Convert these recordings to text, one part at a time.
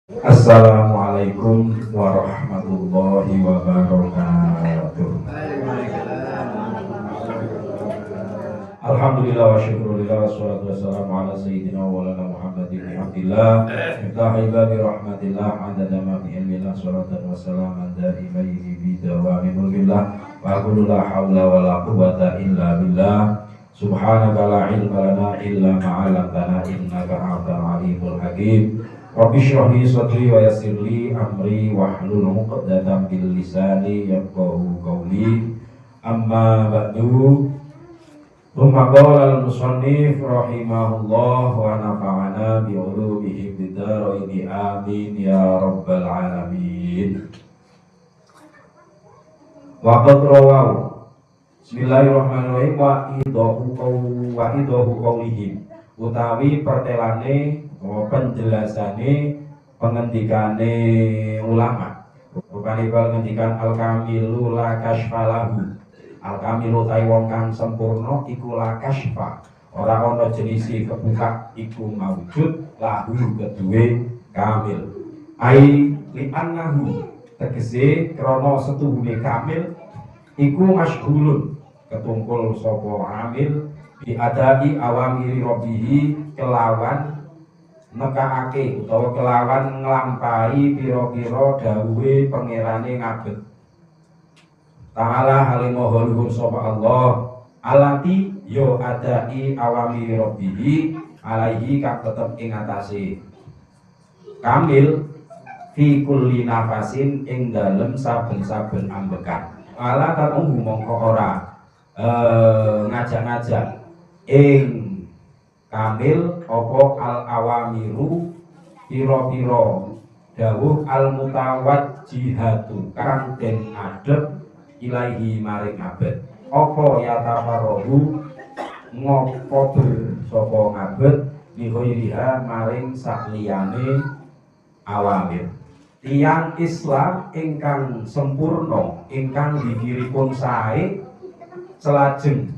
Assalamualaikum warahmatullahi wabarakatuh. Alhamdulillah wa syukurillah wa salatu wassalamu ala sayyidina wa lana Muhammadin bin Abdillah Miftaha bi rahmatillah adada ma fi ilmillah salatan wa salaman da'imayhi bi dawami mulkillah wa qul la hawla wa la quwwata illa billah subhanaka la ilma lana illa ma 'allamtana innaka antal alimul hakim. Rabbi shrah li sadri wa yassir li amri wahlul 'uqdatam min lisani yafqahu qawli. Amma ba'du. Tsumma qala al-musannif rahimahullah wa nafa'ana bi 'ulumihi fid dharain amin ya rabbal alamin. Wa qad rawahu Bismillahirrahmanirrahim wa idahu qawlihim utawi pertelane penjelasane pengendikane ulama rupane pengendikan al-kamilu la kasfalahu al-kamilu tai wong kang sempurna iku la kasfa ora ana jenisi kebuka iku maujud lahu keduwe kamil ai li annahu tegese krana setuhune kamil iku masyhulun ketungkul sapa amil bi adai awamiri rabbihi kelawan nekaake utawa kelawan nglampahi pira-pira dawuhe pangerane ngabet ta'ala halimaha luhur sapa Allah alati yo adai awami rabbihi alaihi kang tetep ing atase kamil fi kulli nafasin ing dalem saben-saben ambekan ala kang mongko ora ngajak-ngajak ing kamil apa al-awamiru piro-piro dawuh al-mutawajjihatu kang den adep ilahi maring abet apa ya tafarohu ngopo sapa ngabet nihoiriha maring sakliyane awamir tiyang Islam ingkang sempurna ingkang dikiripun sae selajeng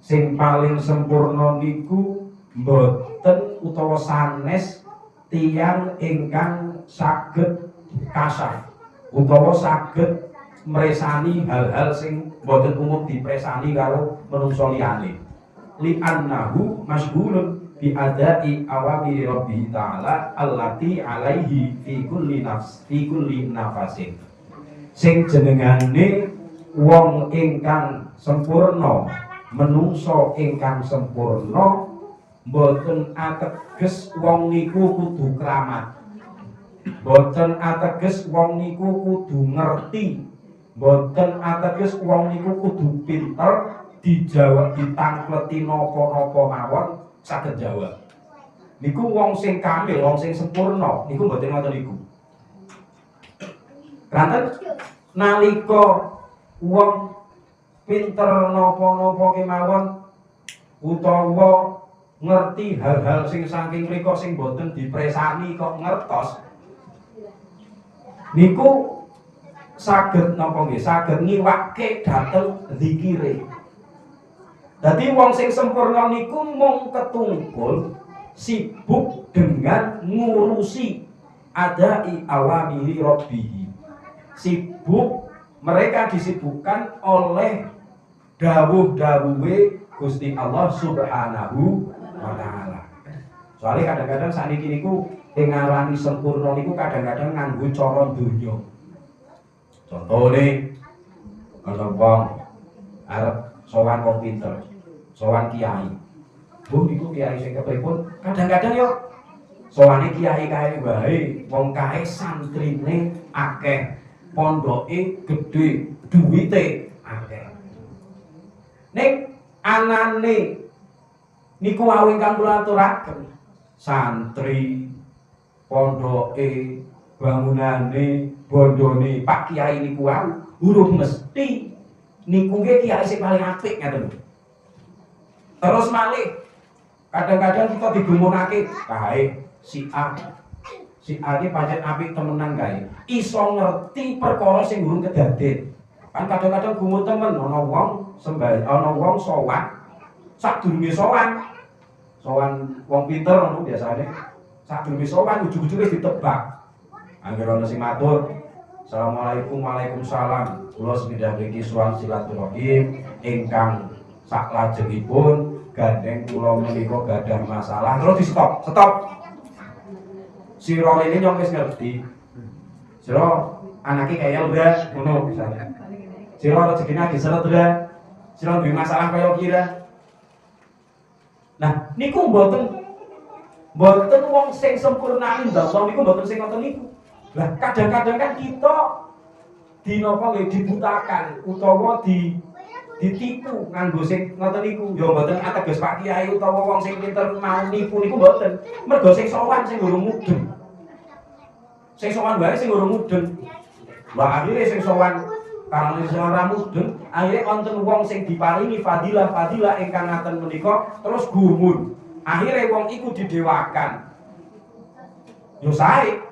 sing paling sempurna niku mboten utawa sanes tiyang ingkang saged kasaf utawa saged mresani hal-hal sing mboten umum dipresani karo manungsa liyane li annahu masyghulun bi adai awamiri rabbihi ta'ala allati alaihi fi kulli nafasin sing jenengane wong ingkang sempurna menungso ingkang sempurna mboten ateges wong niku kudu kramat mboten ateges wong niku kudu ngerti mboten ateges wong niku kudu pinter dijawab ditangkleti napa-napa mawon saged jawab niku wong sing kamil wong sing sempurna niku mboten ngoten niku kanten nalika wong pinter napa-napa kemawon utawa ngerti hal-hal sing saking mriko sing boten dipresani kok ngertos niku saged napa nggih saged ngiwake dhateng zikire. Dadi wong sing sempurna niku mung ketungkul sibuk dengan ngurusi adai awamiri rabbihi sibuk mereka disibukkan oleh dawuh-dawuhe Gusti Allah Subhanahu wa taala. Soalnya kadang-kadang sakniki niku ngarani sempurna niku kadang-kadang nganggo cara donya. Contone ana wong arep sowan wong pinter, sowan kiai. Bu niku kiai sing kepripun? Kadang-kadang yo sowane kiai kae wae, wong kae santrine akeh. Pondoke gede, duwite akeh. Ning anane niku wau ingkang kula aturaken. Santri pondoke bangunane bondone Pak Kiai niku wau urung mesti niku nggih kiai sing paling apik ngaten. Terus malih kadang-kadang kita digumunake kae si A iki pancen apik temenan kae. Iso ngerti perkara sing durung kedaden. Kan kadang-kadang gumun temen ana wong sowan. Sadurunge sowan wong pinter ngono biasane. Sadurunge sowan ujug-ujuge ditebak. Angger ana sing matur, "Assalamualaikum, waalaikumsalam. Kula sepindah mriki sowan silaturahim ingkang saklajengipun gandeng kula menika gadah masalah." Terus di stop. Sira ini nyong wis ngerti. Sira anake kaya ora ngono misalnya. Sira rezekine diseret ora. Sira duwe masalah kaya kira. Nah, niku mboten wong sing sempurna ndang niku mboten sing ngoten niku. Lah kadang-kadang kan kita dinapa nggih dibutakan utawa ditipu nganggo sing ngoten niku. Ya mboten ateges Pak Kiai utawa wong sing pinter mau nipu niku mboten. Mergo sing sowan sing durung mudeng. Sing sowan wae sing durung mudeng. Lah akhire sing sowan karena sing ora mudeng, akhire wonten wong sing diparingi fadilah ingkang ngaten menika terus gumun. Akhire wong iku didewakan. Yo sae.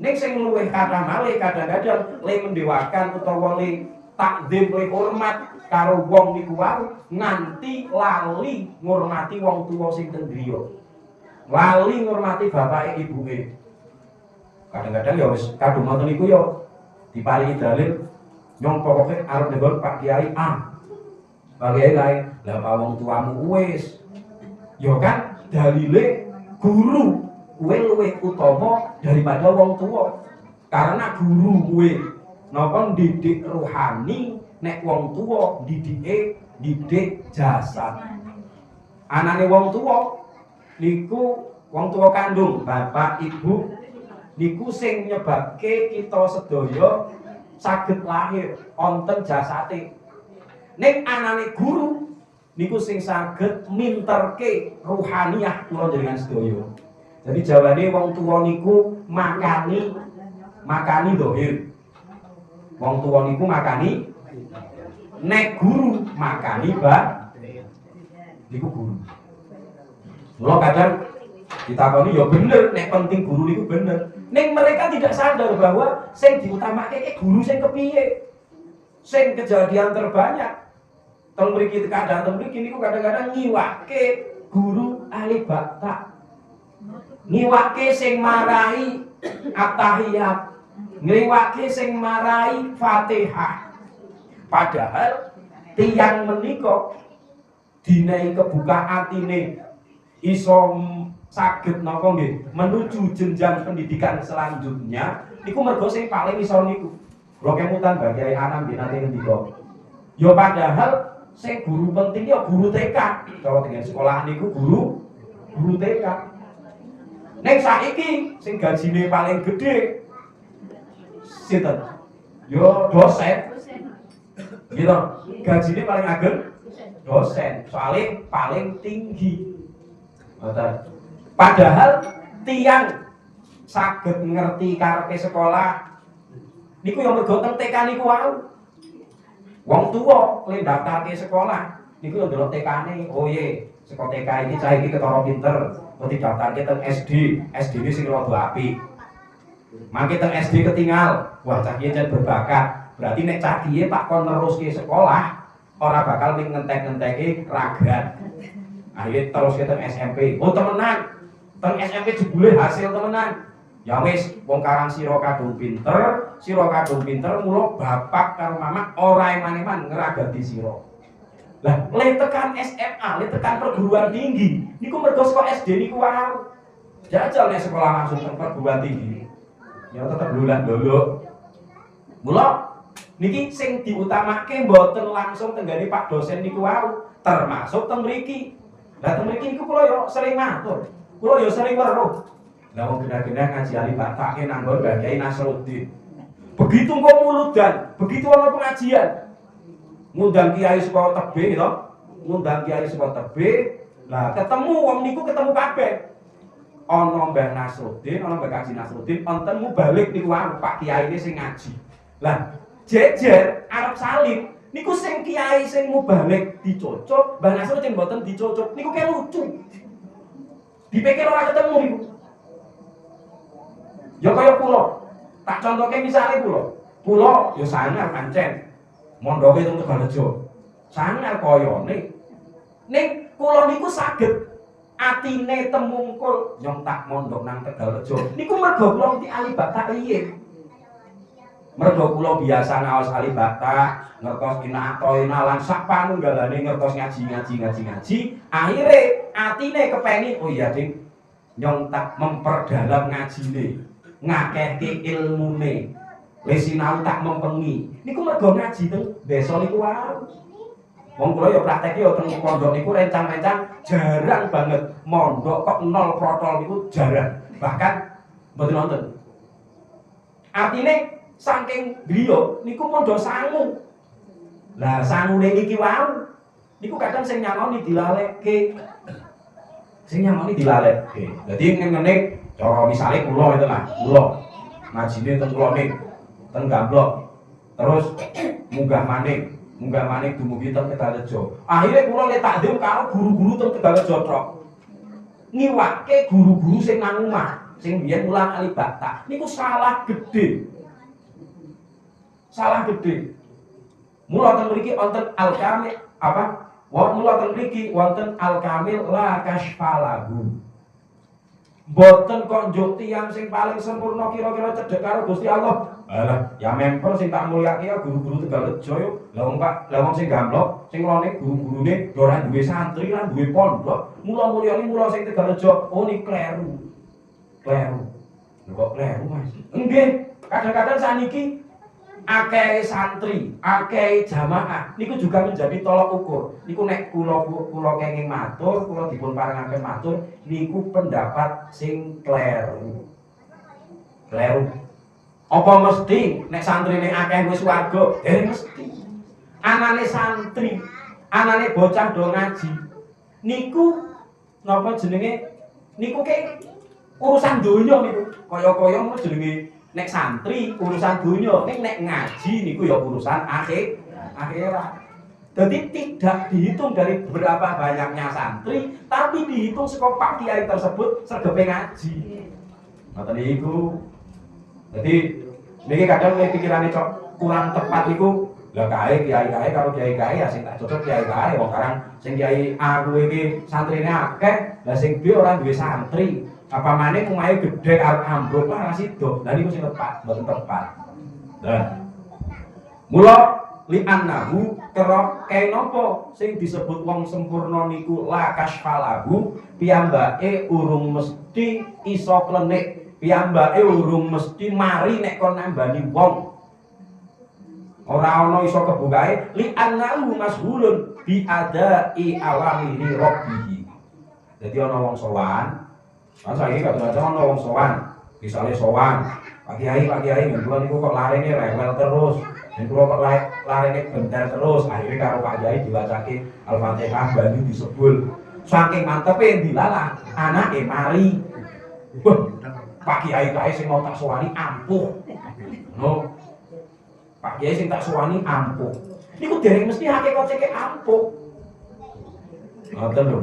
Nek sing luwih kathah malih kadang-kadang le mendewakan utawa le takzim le hormat karo wong niku wae nganti lali ngurmati wong tuwa sing teng griya. Lali ngurmati bapake ibuke. Kadang-kadang ya wis kadung ngoten niku ya diparingi dalil nyong pokoke arep nggon Pak Kiai ah. Pak Kiai kae, lah wong tuamu wis. Ya kan dalile guru kuwe luwih utama daripada wong tua. Karena guru kuwe napa didik rohani, nek wong tua didik jasad. Anane wong tua niku wong tua kandung, bapak, ibu niku sing nyebabke kita sedaya saged lahir wonten jasate. Ning anane guru niku sing saged minterke ruhaniyah kula njenengan sedaya. Jadi jawane wong tuwa niku makani dohir. Wong tuwa niku makani, nek guru makani niku guru. Mula kadang ditakoni ya bener, nek penting guru niku bener. Ning mereka tidak sadar bahwa sing diutamake guru sing kepiye. Sing kejadian terbanyak teng mriki keadaan teng mriki niku kadang-kadang ngiwake guru ahli bakta. Ngiwake sing marai at-tahiyat, ngiwake sing marai Fatihah. Padahal tiyang menika dinae kebuka atine iso saged napa nggih menuju jenjang pendidikan selanjutnya niku mergo sing paling iso niku. Kula kemutan Mbak Kiai Anam dinate ngendika. Ya padahal sing guru penting ya guru TK. Cara dengan sekolah niku guru TK. Nek saiki sing gajine paling gede sinten? Yo dosen. Gitu. Gajine paling ageng dosen, soalnya paling tinggi. Padahal tiang saged ngerti karepe sekolah niku yang mergo teng TK niku wau. Wong tuwa le daftarke sekolah niku yo ndelok TK-ne. Oh ye, saka TK iki cah iki ketara pinter, kok didaftarke teng SD. SD-ne sing rada apik. Mangke teng SD ketinggal, wah cah iki jan berbakat. Berarti nek cah iki tak kon neruske sekolah, ora bakal ning ngentek-ngenteke ragat. Akhirnya terus ke teng SMP. Oh temenan. Teng SMP jebule hasil temenan. Ya wis, wong karang sira kadung pinter, mula bapak karo mama ora eman-eman ngeragati sira. Lah, le tekan SMA, le tekan perguruan tinggi, niku mergo saka SD niku wae. Jajal nek sekolah langsung teng perguruan tinggi. Ya tetep lulan-luluk. Mula niki sing diutamake mboten langsung tenggane Pak dosen niku wae, termasuk teng mriki. Lah teng mriki niku kula yo sering matur. Kula yo sering weruh. Lah wong genah-genah ngaji ahli baktake nanggon Mbah Kiai Nasruddin. Begitu kok muludan, begitu ana pengajian. Ngundang kiai saka Tebe to. Ngundang kiai saka Tebe. Lah ketemu wong niku ketemu kabeh. Ana Mbah Nasruddin, ana Mbah Kaji Nasruddin, wonten mubalik niku Pak Kiai ini sing ngaji. Lah jejer arep salib niku sing kiai sing mubalik dicocok, Mbah Nasruddin mboten dicocok. Niku kaya lucu. Dipikir ora ketemu niku. Ya kaya kula. Tak contohke misale kula. Kula ya sangar pancen. Mondoke teng Tegalrejo. Sangar koyone. Ning kula niku saged atine temungkul nyong tak mondok nang Tegalrejo niku mergo kula ngerti alibata riyin. Mergo kula biasa ngaos alibata, ngertos inatoina lan sak panunggalane ngertos ngaji. Akhire atine kepengin oh iya Ding, nyong tak memperdalam ngajine, ngakehke ilmune. Wis sinau tak mempengi. Niku mergo ngaji teng desa niku wae. Wong kula ya prakteke ya teng pondok niku rencang-rencang jarang banget. Mondok kok nol protol niku jarang. Bahkan mboten wonten. Artine saking griya niku mondok sangu. Lah sangune niki wau niku kadang sing nyangoni dilalekke. Dadi ngene cara misale kula itu lah, kula ngajine teng kula ning teng Gamblok. Terus munggah maning dumugi teng Tegalrejo. Akhire kula le takdim karo guru-guru teng Tegalrejo tok. Niwake guru-guru sing nang omah, sing biyen mulang alibata. Niku salah gede. Mula teng mriki wonten al-kamil apa? Mula teng mriki wonten al-kamil la kasfalahu. Boten kok njuk tiyang sing paling sempurna kira-kira cedhek karo Gusti Allah. Alah, ya memper sing tak mulyake ya guru-guru Tegalrejo yo. Lah wong sing Gamblok, sing lone guru-gurune yo ora duwe santri, ora duwe pondok. Mula mulyane mula sing Tegalrejo, oh ni kleru. Lho kok kleru, Mas? Nggih, kadang-kadang saniki akeh santri, akeh jamaah niku juga menjadi tolak ukur. Niku nek kula kenging matur, kula dipun paringaken matur niku pendapat sing kleru. Apa mesti nek santrine akeh wis warga? Dereng mesti. Anane santri, anane bocah do ngaji. Niku napa jenenge? Niku ke urusan donya niku. Kaya-kaya mung jenenge nek santri urusan dunia, nek ngaji niku ya urusan akhirat. Jadi tidak dihitung dari berapa banyaknya santri, tapi dihitung saka pak kiai tersebut sregepe ngaji. Ngoten niku. Jadi niki kadang pikirane cok kurang tepat niku. Lah kae kiai-kiai karo kiai-kiai ya sing tak cocok kiai-kiai wong karang sing kiai aku iki santrine akeh, lah sing B ora duwe santri. Apa maneh kumahe gedhe arep ambruk lah rasido. Lah niku sing tepat, mboten tepat. Lah. Mula li annahu kira kenapa sing disebut wong sempurna niku la kasfalahu, piyambake urung mesti iso klenik, piyambake urung mesti mari nek kon nambani wong. Ora ana iso kebukae li annahu mashghulun bi adai awamiri rabbih. Dadi ana wong sowan kan saiki kadang-kadang ana wong sowan, misale sowan, Pak Kiai kula niku kok larene rewel terus, yen kula kok larene bentar terus, akhirnya karo Pak Kiai diwacake Al-Fatihah banyu disebul. Saking mantepe dilalah, anake mari. Wah, Pak Kiai sing mau tak sowani ampuh. No. Pak Kiai sing tak sowani ampuh. Niku dereng mesti hakikate ampuh. Ngoten lho.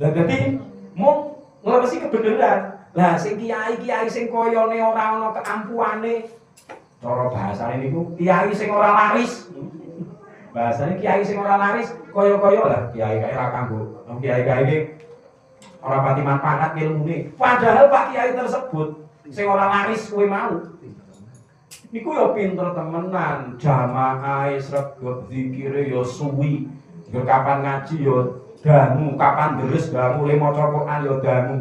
Lah dadi mung nglebesi kebenaran. Lah sing kiai-kiai sing koyone ora ana keampuane, cara bahasane niku kiai sing ora laris. Bahasane kiai sing ora laris kaya-kaya lah kiai-kiai ra kanggo. Kiai-kiai iki ora pati manfaat ilmune. Padahal Pak Kiai tersebut sing ora laris kowe mau. Niku ya pinter temenan, jamaah sregep zikire ya suwi. Ngger kapan ngaji ya dangu, kapan deres dangu, le maca Quran ya dangu.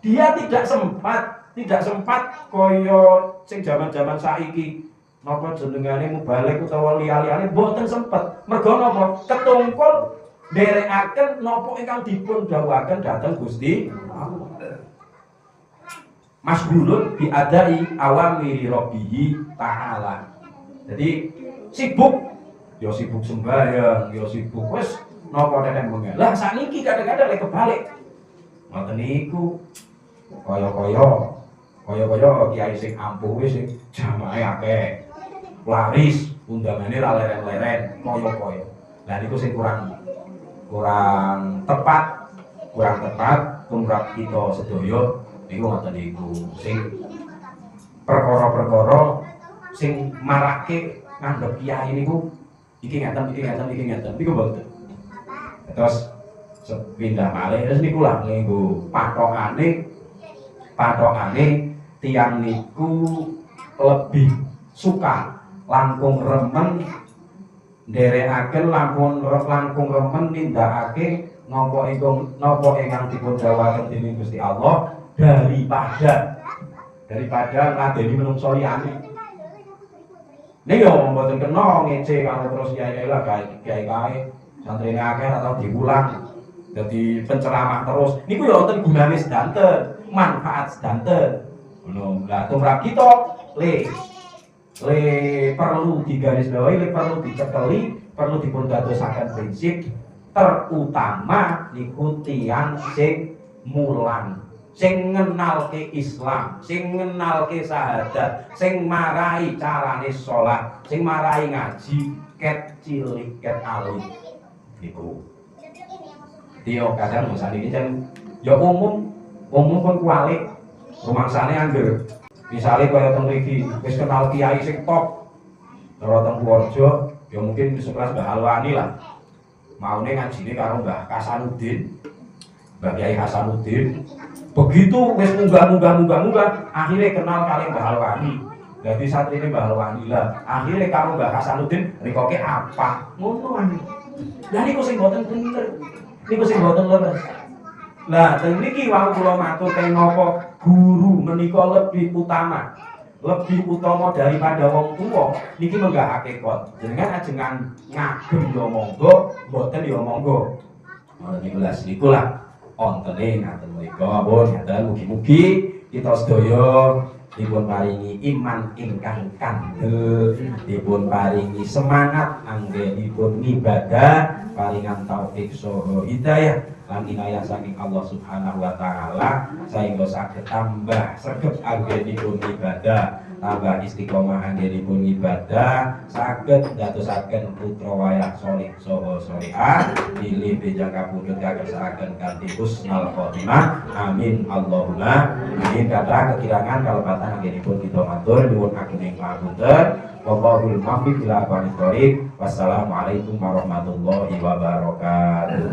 Dia tidak sempat kaya sing jaman-jaman saiki napa jenengane mubalik utawa liya-liyane mboten sempet. Mergo napa? Ketungkul nderekaken napa ingkang dipun dawuhaken dhateng Gusti Allah. Masghulun bi adai awamiri rabbih ta'ala. Jadi sibuk sembahyang, ya sibuk wis napa teteh bengi. Lah sakniki kadang-kadang lek kebalik. Ngoten niku. Kaya-kaya kiai sing ampuh wis sing jamaah akeh. Laris, undangane ra leren-leren, kaya-kaya. Lah niku sing kurang tepat tumrap kita sedaya niku ngoten niku. Sing perkara-perkara sing marake ngandhep kiai niku iki ngeten niku mboten. Terus Sepindah malih terus niku lah nganggo patokane tiyang niku lebih suka langkung remen nderekaken langkung remen nindakake napa ingkang dipun dawuhaken dening Gusti Allah daripada ngadeni menungso liyane. Ning yo mboten kena ngece karo terus kiai lah kiai kae santrine akeh atau diulang dadi penceramah terus niku yo wonten gunane sedanten, manfaat sedanten. Ngono. Lah tumrap kita le perlu digarisbawahi, le perlu dicekeli, perlu dipun dadosaken prinsip terutama niku tiyang sing mulang, sing ngenalke Islam, sing ngenalke syahadat, sing marai carane salat, sing marai ngaji ket cilik ket alit niku. Tio kadang sakniki jan ya umum pun kualik rumangsane angger misale kaya teng mriki wis kenal kiai sing top cara teng Purworejo ya mungkin sekelas Mbah Alwani lah maune ngajine karo Mbah Hasanuddin, Mbah Kiai Hasanuddin. Begitu wis munggah akhirnya kenal kali Mbah Alwani. Dadi satrine Mbah Alwani lah. Akhirnya karo Mbah Hasanuddin rikoke apa? Ngono ae. Lah niku sing boten bener. Niku sing boten leres. Lah teng niki wau kula matur teng napa guru menika lebih utama daripada wong tuwa niki menggah hakikat. Jenengan ajengan ngagem ya monggo, mboten ya monggo. Ngono niku lah ontene ngaten menika pun ngaten mugi-mugi kita sedaya dipun paringi iman ingkang kandel, dipun paringi semangat anggenipun ibadah, paringan taufik saha hidayah lan inayah saking Allah Subhanahu wa taala sehingga saged tambah sregep anggenipun ibadah, tambah istiqomah anggenipun ibadah, saged dadosaken putra wayah saleh saha salehah pilih bijak kapundhut kakersakaken kanthi husnul khotimah. Amin Allahumma amin. Kathah kekirangan kalepatan anggenipun kita matur nyuwun ageng pangapunten. Wallahul muwaffiq ila aqwamit thoriq. Wassalamualaikum warahmatullahi wabarakatuh.